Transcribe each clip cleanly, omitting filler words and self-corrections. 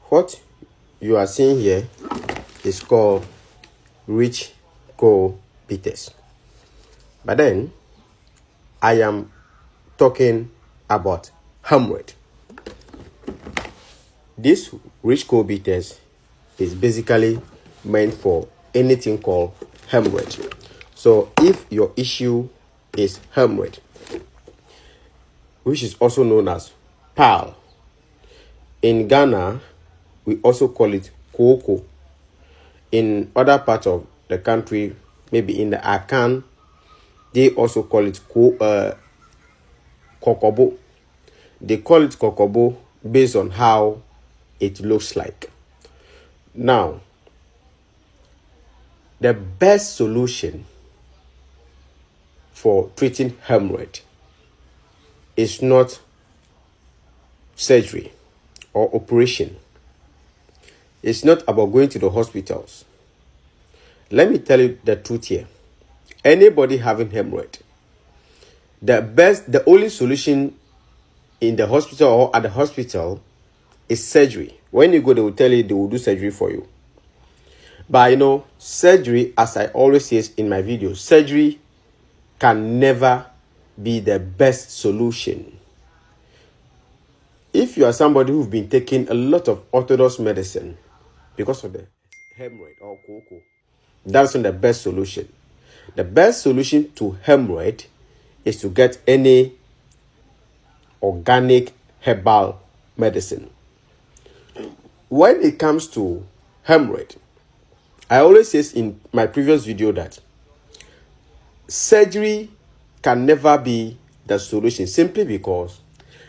What you are seeing here is called Rich Co Bitters. But then I am talking about hemorrhoid. This Rich Co Bitters is basically meant for anything called hemorrhoid. So if your issue is hemorrhoid, which is also known as PAL, in Ghana we also call it Koko. In other parts of the country, maybe in the Akan, they also call it Kokobo. They call it Kokobo based on how it looks like. Now, the best solution for treating hemorrhoid is not surgery or operation. It's not about going to the hospitals. Let me tell you the truth here. Anybody having hemorrhoid, the only solution in the hospital or at the hospital is surgery. When you go, they will tell you they will do surgery for you. But surgery, as I always say in my videos, surgery can never be the best solution. If you are somebody who've been taking a lot of orthodox medicine because of the hemorrhoid or Koko, that's not the best solution. The best solution to hemorrhoid is to get any organic herbal medicine. When it comes to hemorrhoid, I always say in my previous video that surgery can never be the solution, simply because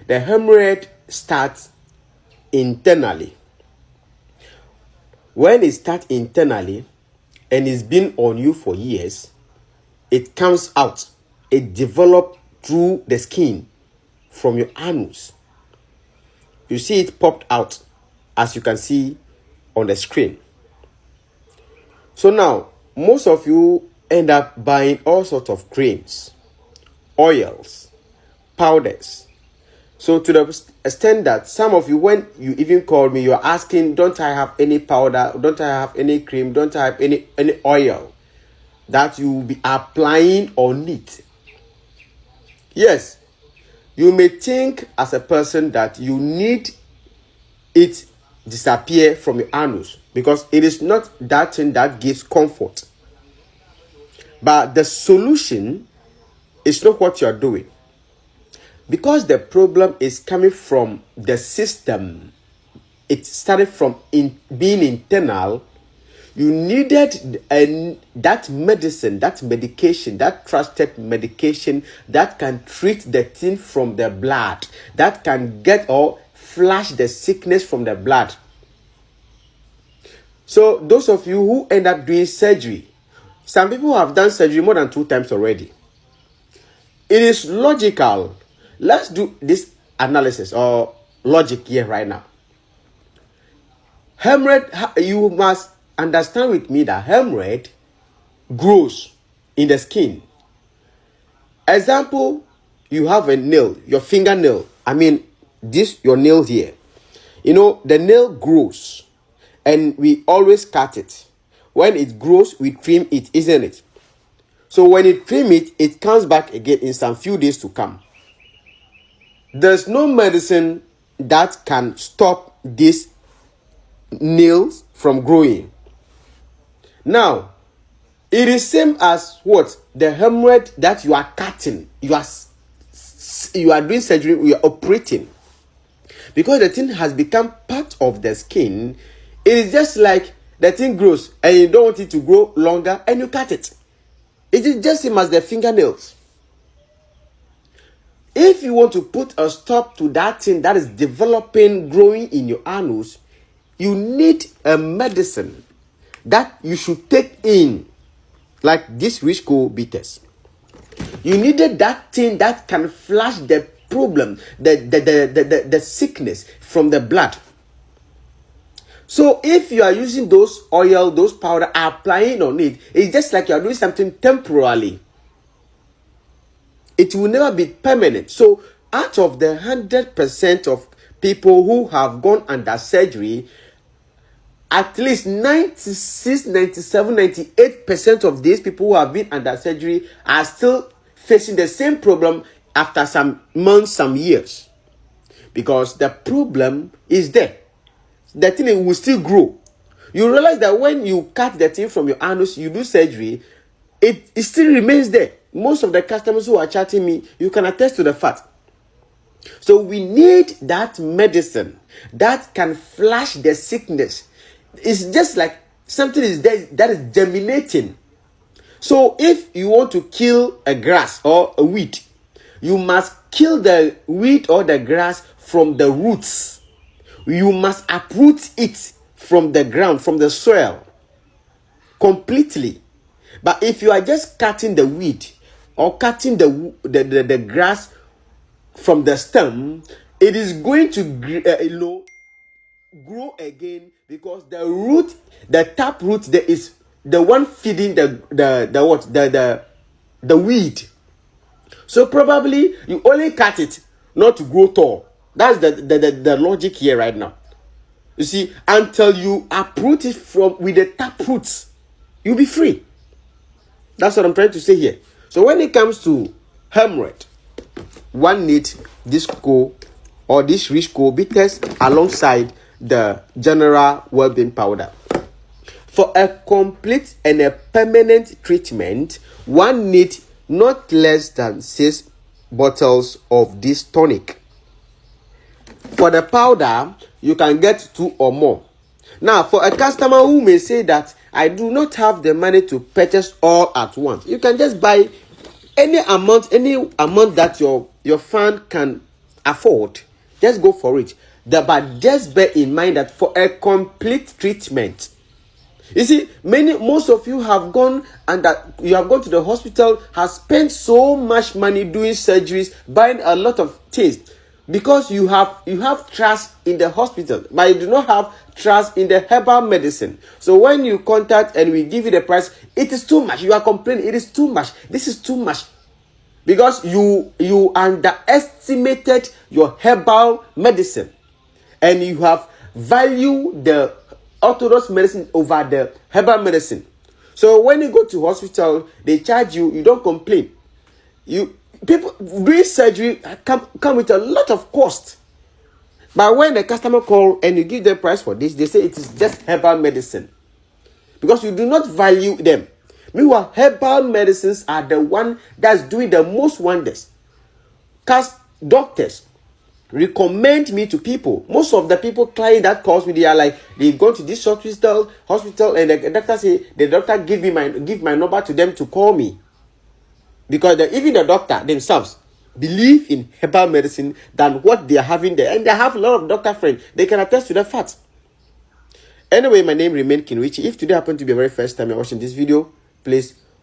the hemorrhoid starts internally. When it starts internally and it's been on you for years, it comes out. It develops through the skin from your anus. You see it popped out, as you can see on the screen. So now, most of you end up buying all sorts of creams, oils, powders. So to the extent that some of you, when you even call me, you're asking, don't I have any powder? Don't I have any cream? Don't I have any oil that you will be applying on it? Yes, you may think as a person that you need it disappear from your anus, because it is not that thing that gives comfort. But the solution is not what you are doing. Because the problem is coming from the system, it started from being internal. You needed that medicine, that medication, that trusted medication that can treat the thing from the blood, that can get or flush the sickness from the blood. So those of you who end up doing surgery, some people have done surgery more than 2 times already. It is logical. Let's do this analysis or logic here right now. Hemorrhoid, you must understand with me that hemorrhoid grows in the skin. Example, you have a nail, your fingernail. Your nail here. The nail grows and we always cut it. When it grows, we trim it, isn't it? So when you trim it, it comes back again in some few days to come. There's no medicine that can stop these nails from growing. Now, it is same as what? The hemorrhoid that you are cutting. You are doing surgery, you are operating. Because the thing has become part of the skin, it is just like the thing grows and you don't want it to grow longer and you cut it. It is just same as the fingernails. If you want to put a stop to that thing that is developing, growing in your anus, you need a medicine that you should take in, like this Rich Co Bitters. You needed that thing that can flush the problem, the sickness from the blood. So if you are using those oil, those powder, applying on it, it's just like you are doing something temporarily. It will never be permanent. So out of the 100% of people who have gone under surgery, at least 96, 97, 98% of these people who have been under surgery are still facing the same problem after some months, some years. Because the problem is there. The thing will still grow. You realize that when you cut the thing from your anus, you do surgery, it still remains there. Most of the customers who are chatting me, you can attest to the fact. So we need that medicine that can flush the sickness. It's just like something is there that is germinating. So if you want to kill a grass or a weed, you must kill the weed or the grass from the roots. You must uproot it from the ground, from the soil, completely. But if you are just cutting the weed or cutting the grass from the stem, it is going to grow again, because the root, the tap root, there is the one feeding the weed. So probably you only cut it not to grow tall. That's the logic here right now. You see, until you uproot it with the tap roots, you'll be free. That's what I'm trying to say here. So when it comes to hemorrhoid, one needs this co or this Richco bitters alongside the general well-being powder. For a complete and a permanent treatment, one needs not less than 6 bottles of this tonic. For the powder, you can get 2 or more. Now, for a customer who may say that I do not have the money to purchase all at once, you can just buy any amount that your fund can afford. Just go for it. But just bear in mind that for a complete treatment, you see, most of you have gone to the hospital, have spent so much money doing surgeries, buying a lot of things, because you have trust in the hospital, but you do not have trust in the herbal medicine. So when you contact and we give you the price, it is too much. You are complaining, it is too much. This is too much. Because you underestimated your herbal medicine, and you have valued the orthodox medicine over the herbal medicine. So when you go to hospital, they charge you, you don't complain. People doing surgery come with a lot of cost. But when the customer call and you give them price for this, they say it is just herbal medicine, because you do not value them. Meanwhile, herbal medicines are the one that's doing the most wonders. Because doctors recommend me to people. Most of the client that calls me, they are like, they go to this hospital, and the doctor say, the doctor give my number to them to call me. Because even the doctor themselves believe in herbal medicine than what they are having there. And they have a lot of doctor friends. They can attest to the facts. Anyway, my name remains King Richie. If today happened to be the very first time you're watching this video, please